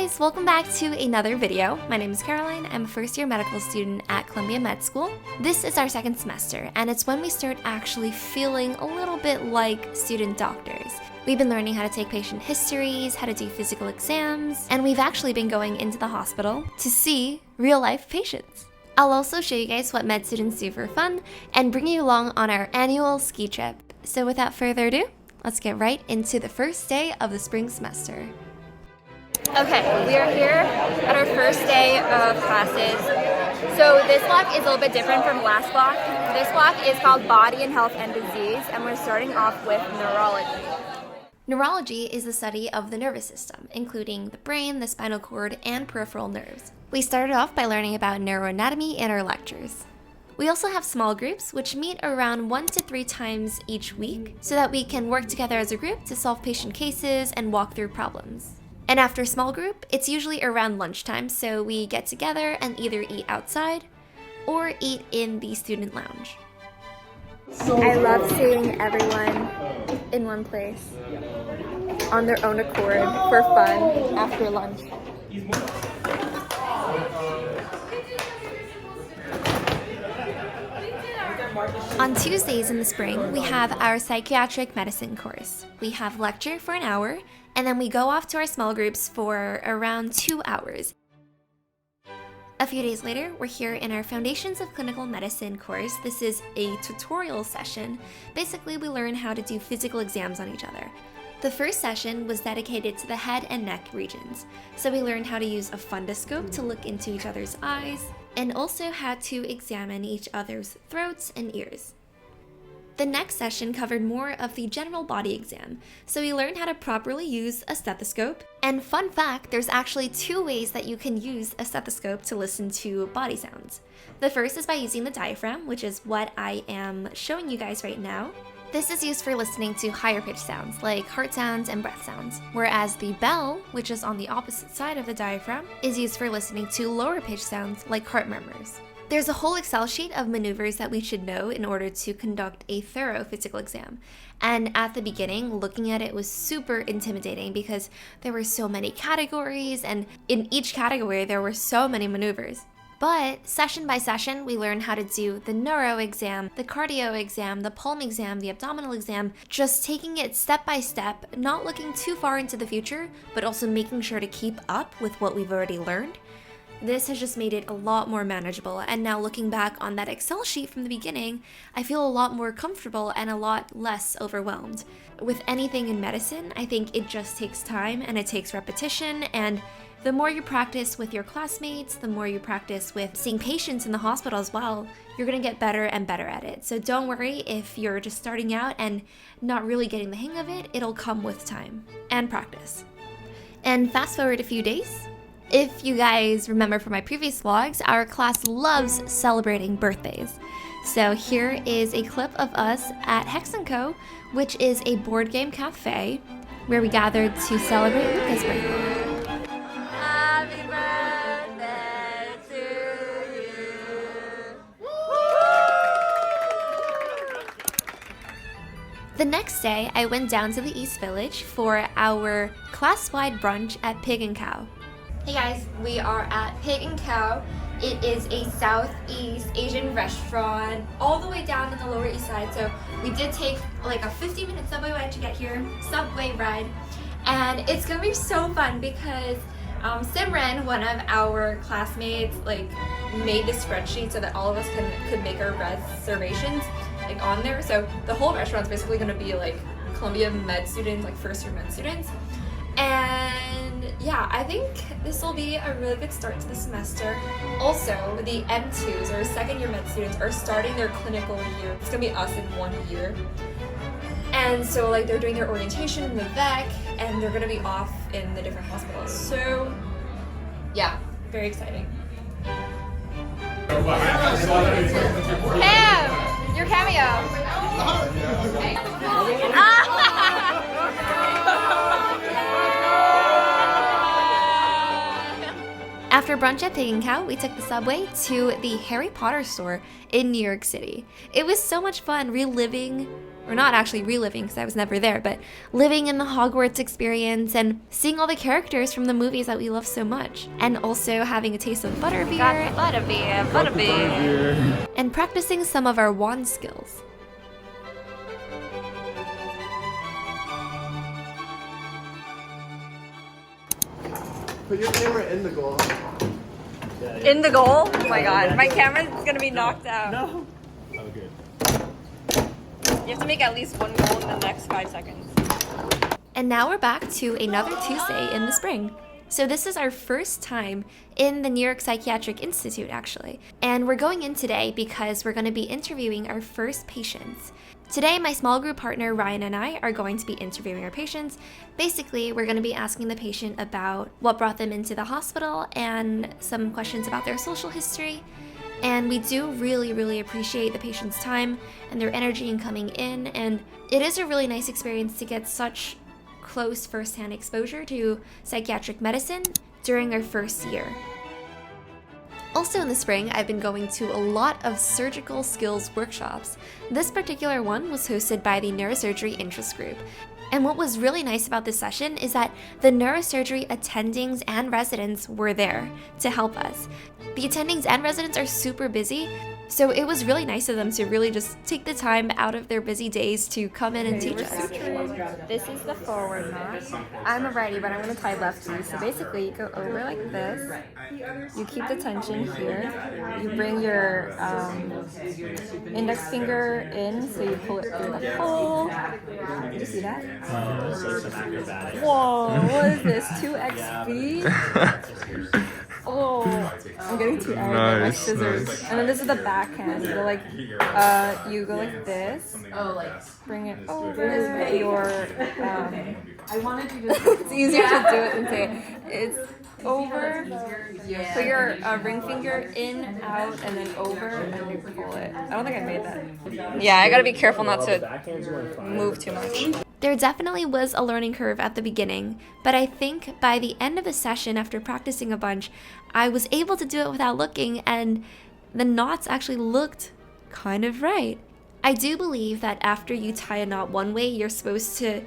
guys, welcome back to another video. My name is Caroline. I'm a first year medical student at Columbia Med School. This is our second semester, and it's when we start actually feeling a little bit like student doctors. We've been learning how to take patient histories, how to do physical exams, and we've actually been going into the hospital to see real-life patients. I'll also show you guys what med students do for fun and bring you along on our annual ski trip. So without further ado, let's get right into the first day of the spring semester. Okay, we are here at our first day of classes. So this block is a little bit different from last block. This block is called Body and Health and Disease, and we're starting off with neurology. Neurology is the study of the nervous system, including the brain, the spinal cord, and peripheral nerves. We started off by learning about neuroanatomy in our lectures. We also have small groups, which meet around 1 to 3 times each week, so that we can work together as a group to solve patient cases and walk through problems. And after small group, it's usually around lunchtime, so we get together and either eat outside or eat in the student lounge. I love seeing everyone in one place on their own accord for fun after lunch. On Tuesdays in the spring, we have our psychiatric medicine course. We have lecture for an hour, and then we go off to our small groups for around 2 hours. A few days later, we're here in our Foundations of Clinical Medicine course. This is a tutorial session. Basically, we learn how to do physical exams on each other. The first session was dedicated to the head and neck regions. So we learned how to use a fundoscope to look into each other's eyes, and also how to examine each other's throats and ears. The next session covered more of the general body exam, so we learned how to properly use a stethoscope. And fun fact, there's actually 2 ways that you can use a stethoscope to listen to body sounds. The first is by using the diaphragm, which is what I am showing you guys right now. This is used for listening to higher pitch sounds, like heart sounds and breath sounds, whereas the bell, which is on the opposite side of the diaphragm, is used for listening to lower pitch sounds, like heart murmurs. There's a whole Excel sheet of maneuvers that we should know in order to conduct a thorough physical exam. And at the beginning, looking at it was super intimidating because there were so many categories, and in each category there were so many maneuvers. But session by session, we learned how to do the neuro exam, the cardio exam, the palm exam, the abdominal exam, just taking it step by step, not looking too far into the future, but also making sure to keep up with what we've already learned. This has just made it a lot more manageable, and now looking back on that Excel sheet from the beginning, I feel a lot more comfortable and a lot less overwhelmed. With anything in medicine, I think it just takes time and it takes repetition, and the more you practice with your classmates, the more you practice with seeing patients in the hospital as well, you're gonna get better and better at it. So don't worry if you're just starting out and not really getting the hang of it, it'll come with time and practice. And fast forward a few days. If you guys remember from my previous vlogs, our class loves celebrating birthdays. So here is a clip of us at 𝐏𝐋𝐀𝐘𝐋𝐈𝐒𝐿, which is a board game cafe where we gathered to celebrate Luca's birthday. Happy birthday to you. The next day, I went down to the East Village for our class-wide brunch at 𝐏𝐿𝐿. Hey guys, we are at 𝐏𝐿𝐿. It is a Southeast Asian restaurant all the way down in the Lower East Side. So we did take like a 15-minute subway ride to get here, subway ride. And it's gonna be so fun because Simran, one of our classmates, made this spreadsheet so that all of us could make our reservations on there. So the whole restaurant's basically gonna be Columbia Med students, first year med students. And yeah, I think this will be a really good start to the semester. Also, the M2s, or second year med students, are starting their clinical year. It's gonna be us in 1 year. And so they're doing their orientation in the VEC, and they're gonna be off in the different hospitals. So yeah, very exciting. Pam, your cameo. After brunch at 𝐏𝐿𝐿, we took the subway to the Harry Potter store in New York City. It was so much fun reliving or not actually reliving because I was never there, but living in the Hogwarts experience and seeing all the characters from the movies that we love so much. And also having a taste of butterbeer. Got butterbeer. And practicing some of our wand skills. Put your camera in the goal. In the goal? Oh my god, my camera's gonna be knocked out. No. Oh, good. You have to make at least one goal in the next 5 seconds. And now we're back to another Tuesday in the spring. So this is our first time in the New York Psychiatric Institute, actually. And we're going in today because we're going to be interviewing our first patients. Today, my small group partner Ryan and I are going to be interviewing our patients. Basically, we're going to be asking the patient about what brought them into the hospital and some questions about their social history. And we do really appreciate the patient's time and their energy in coming in. And it is a really nice experience to get such close firsthand exposure to psychiatric medicine during our first year. Also in the spring, I've been going to a lot of surgical skills workshops. This particular one was hosted by the Neurosurgery Interest Group. And what was really nice about this session is that the neurosurgery attendings and residents were there to help us. The attendings and residents are super busy, so it was really nice of them to really just take the time out of their busy days to come in and teach us. This is the forward knot. I'm a righty, but I'm going to tie lefty. So basically, you go over like this. You keep the tension here. You bring your index finger in, so you pull it through the hole. Did you see that? Whoa, what is this? 2XB? Oh, I'm getting too arrogant. My scissors. And then this is the backhand. You go like, this. Oh, like bring it over your. I wanted you to. It's easier to do it than say it. It's over. Put your ring finger in, out, and then over, and you pull it. I don't think I made that. Yeah, I gotta be careful not to move too much. There definitely was a learning curve at the beginning, but I think by the end of the session, after practicing a bunch, I was able to do it without looking, and the knots actually looked kind of right. I do believe that after you tie a knot one way, you're supposed to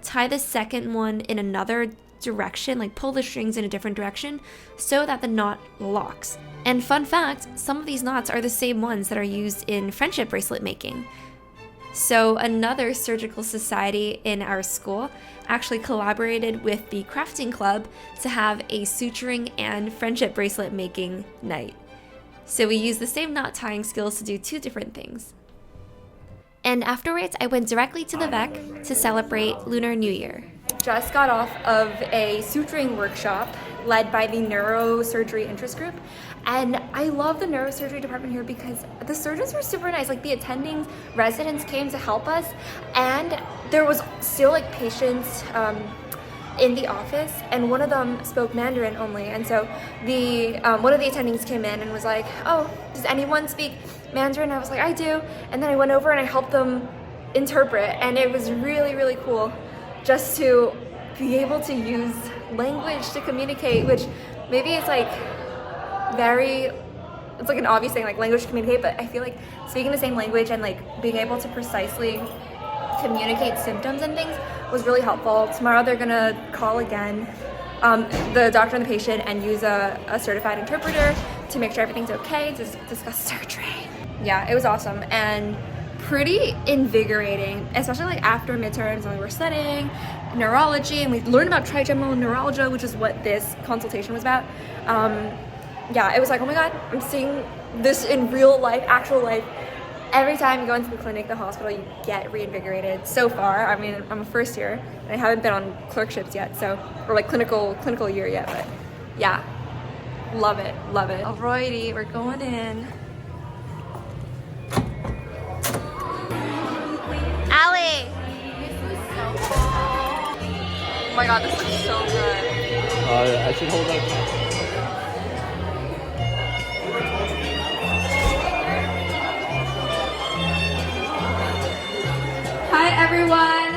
tie the second one in another direction, like pull the strings in a different direction, so that the knot locks. And fun fact, some of these knots are the same ones that are used in friendship bracelet making. So another surgical society in our school actually collaborated with the crafting club to have a suturing and friendship bracelet making night. So we used the same knot tying skills to do two different things. And afterwards, I went directly to the vet to celebrate Lunar New Year. Just got off of a suturing workshop led by the Neurosurgery Interest Group. And I love the neurosurgery department here because the surgeons were super nice. Like the attending residents came to help us, and there was still like patients in the office, and one of them spoke Mandarin only. And so the one of the attendings came in and was like, "Oh, does anyone speak Mandarin?" I was like, "I do." And then I went over and I helped them interpret, and it was really cool just to be able to use language to communicate, which maybe it's like it's like an obvious thing, like language to communicate, but I feel like speaking the same language and like being able to precisely communicate symptoms and things was really helpful. Tomorrow they're gonna call again, the doctor and the patient, and use a certified interpreter to make sure everything's okay to discuss surgery. Yeah, it was awesome and pretty invigorating, especially like after midterms when we were studying neurology and we learned about trigeminal neuralgia, which is what this consultation was about. Yeah, it was like, oh my god, I'm seeing this in real life, actual life. Every time you go into the clinic, the hospital, you get reinvigorated. So far, I mean, I'm a first year, and I haven't been on clerkships yet, or like clinical year yet, but yeah, love it. Alrighty, we're going in. Allie! Oh my god, this looks so good. I should hold up. Hi everyone!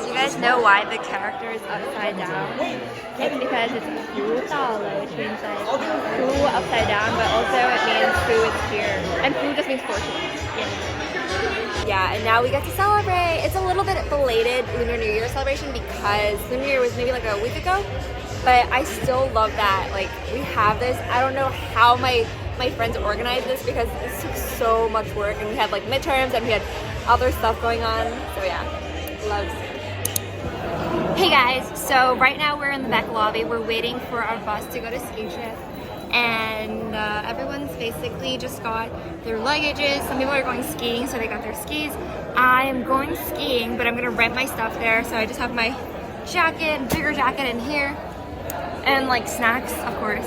You guys know why the character is upside down? It's because it's 福到了, which means like fu upside down, but also it means fu is here. And fu just means fortune. Yeah, and now we get to celebrate. It's a little bit belated Lunar New Year celebration because Lunar New Year was maybe like a week ago, but I still love that. Like, we have this. I don't know how my friends organized this because it took so much work, and we had like midterms and we had other stuff going on. So yeah, loves. Hey guys, so right now we're in the back lobby. We're waiting for our bus to go to ski trip, and everyone's basically just got their luggages. Some people are going skiing, so they got their skis. I am going skiing, but I'm gonna rent my stuff there, so I just have my jacket, bigger jacket in here, and like snacks, of course,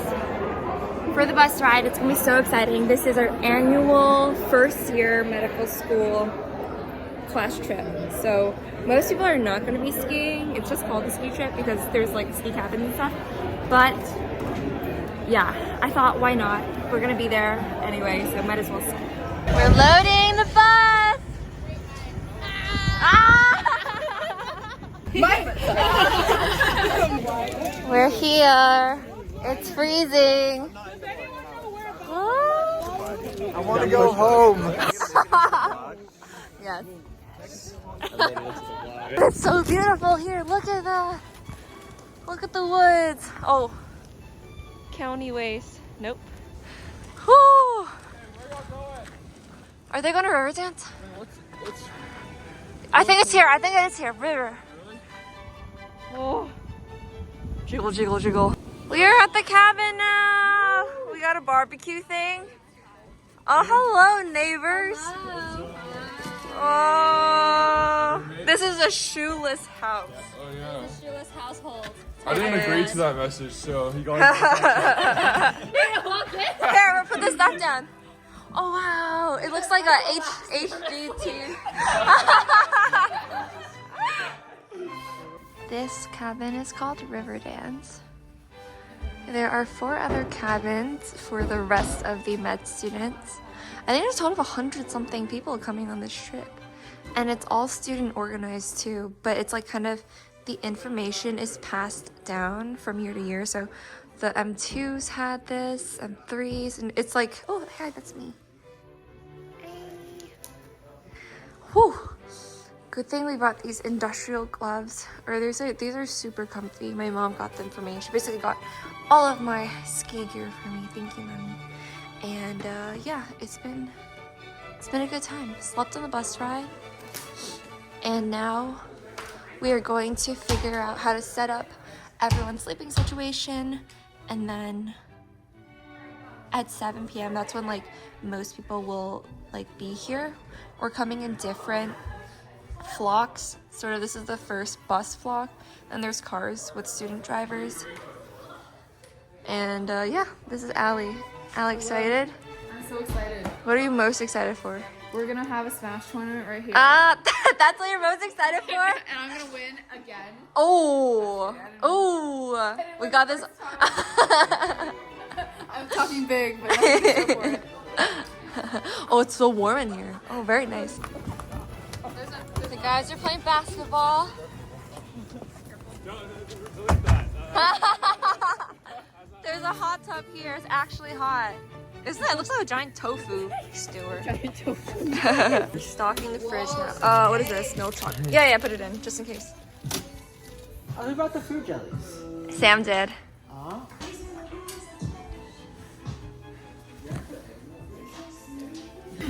for the bus ride. It's gonna be so exciting. This is our annual first year medical school class trip. So most people are not gonna be skiing. It's just called the ski trip because there's like ski cabins and stuff. But yeah, I thought, why not? We're gonna be there anyway, so might as well ski. We're loading the bus! We're here. It's freezing. I want to go home. Yes. It's so beautiful here. Look at that. Look at the woods. Oh. County waste. Nope. Whew. Are they going to river dance? I think it's here. I think it is here. River. Oh. Jiggle, jiggle, jiggle. We're at the cabin now. We got a barbecue thing. Oh, hello, neighbors. Hello. Oh, this is a shoeless house. Oh yeah. It's a shoeless household. I didn't agree to that message, so he got Here, we'll put this stuff down. Oh wow, it looks like a HGT. This cabin is called River Dance. There are 4 other cabins for the rest of the med students. I think there's a total of 100-something people coming on this trip. And it's all student organized too, but it's like kind of the information is passed down from year to year. So the M2s had this, M3s, and it's like, oh, hey, that's me. Hey. Whew. Good thing we bought these industrial gloves. Or these are super comfy. My mom got them for me. She basically got all of my ski gear for me. Thank you, Mommy. And yeah, it's been a good time. Slept on the bus ride, and now we are going to figure out how to set up everyone's sleeping situation, and then at 7 p.m. that's when like most people will like be here. We're coming in different flocks. Sort of, this is the first bus flock, and there's cars with student drivers. And yeah, this is Allie. Allie, excited? I'm so excited. What are you most excited for? We're gonna have a Smash tournament right here. That's what you're most excited for? And I'm gonna win again. Oh, oh, we got this. I'm talking big, but I'm gonna go for it. Oh, it's so warm in here. Oh, very nice. The guys are playing basketball. There's a hot tub here. It's actually hot. Isn't it? It looks like a giant tofu stewer. Giant tofu. Stocking the fridge now. What is this? Milk chocolate. Yeah, put it in, just in case. Oh, who brought the fruit jellies? Sam did. Aw.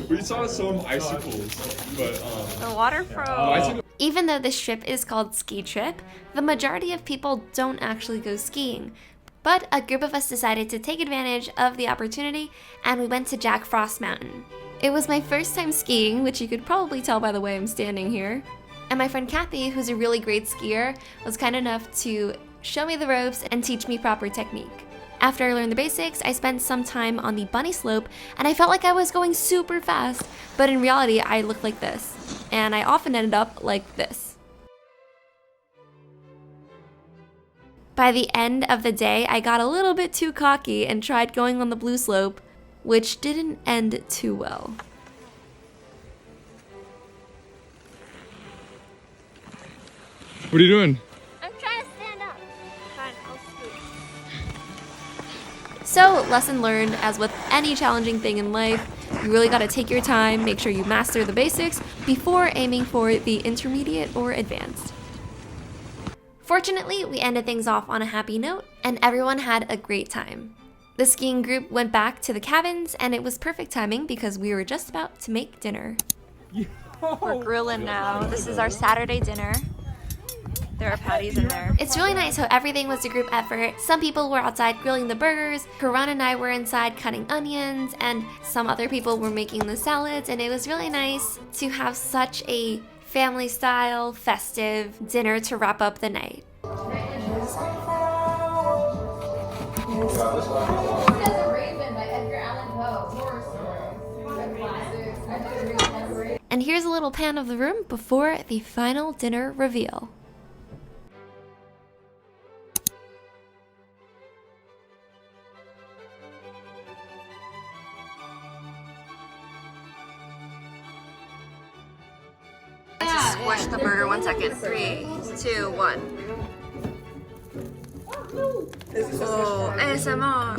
We saw some icicles, but The water pro. Even though this trip is called Ski Trip, the majority of people don't actually go skiing. But a group of us decided to take advantage of the opportunity, and we went to Jack Frost Mountain. It was my first time skiing, which you could probably tell by the way I'm standing here. And my friend Kathy, who's a really great skier, was kind enough to show me the ropes and teach me proper technique. After I learned the basics, I spent some time on the bunny slope, and I felt like I was going super fast, but in reality, I looked like this. And I often ended up like this. By the end of the day, I got a little bit too cocky and tried going on the blue slope, which didn't end too well. What are you doing? I'm trying to stand up. Fine, I'll scoot. So, lesson learned, as with any challenging thing in life, you really gotta take your time, make sure you master the basics before aiming for the intermediate or advanced. Fortunately, we ended things off on a happy note, and everyone had a great time. The skiing group went back to the cabins, and it was perfect timing because we were just about to make dinner. We're grilling now. This is our Saturday dinner. There are patties in there. It's really nice how everything was a group effort. Some people were outside grilling the burgers, Karan and I were inside cutting onions, and some other people were making the salads, and it was really nice to have such a family-style, festive dinner to wrap up the night. And here's a little pan of the room before the final dinner reveal. Squish the burger 1 second. 3, 2, 1. Oh, ASMR.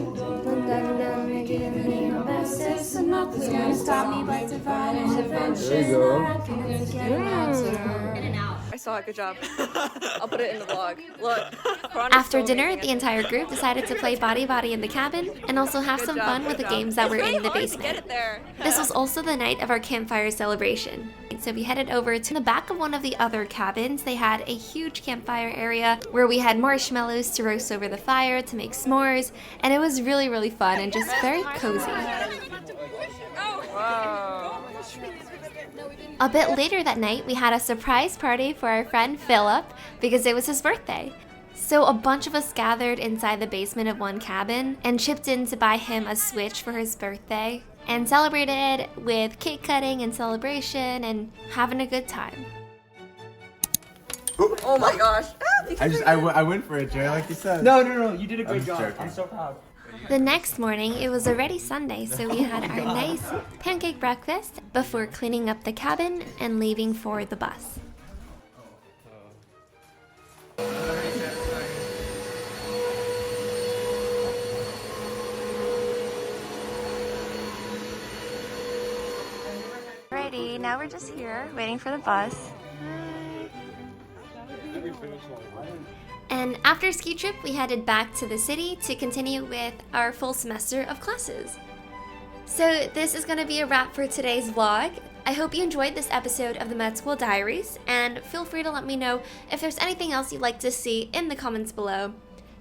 I saw it. Good job. I'll put it in the vlog. Look. After dinner, the entire group decided to play Body in the cabin and also have some fun with the games that were in the basement. This was also the night of our campfire celebration. So we headed over to the back of one of the other cabins. They had a huge campfire area where we had marshmallows to roast over the fire to make s'mores, and it was really, really fun and just very cozy. A bit later that night, we had a surprise party for our friend Philip because it was his birthday. So a bunch of us gathered inside the basement of one cabin and chipped in to buy him a Switch for his birthday and celebrated with cake cutting and celebration and having a good time. Oh my gosh. I went for it, Jay, like you said. No, you did a great job. joking. I'm so proud. The next morning, it was already Sunday, so we had our nice pancake breakfast before cleaning up the cabin and leaving for the bus. Alrighty, now we're just here waiting for the bus. And after ski trip, we headed back to the city to continue with our full semester of classes. So this is going to be a wrap for today's vlog. I hope you enjoyed this episode of the Med School Diaries, and feel free to let me know if there's anything else you'd like to see in the comments below.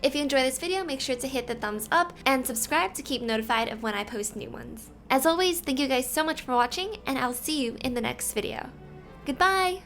If you enjoy this video, make sure to hit the thumbs up and subscribe to keep notified of when I post new ones. As always, thank you guys so much for watching, and I'll see you in the next video. Goodbye!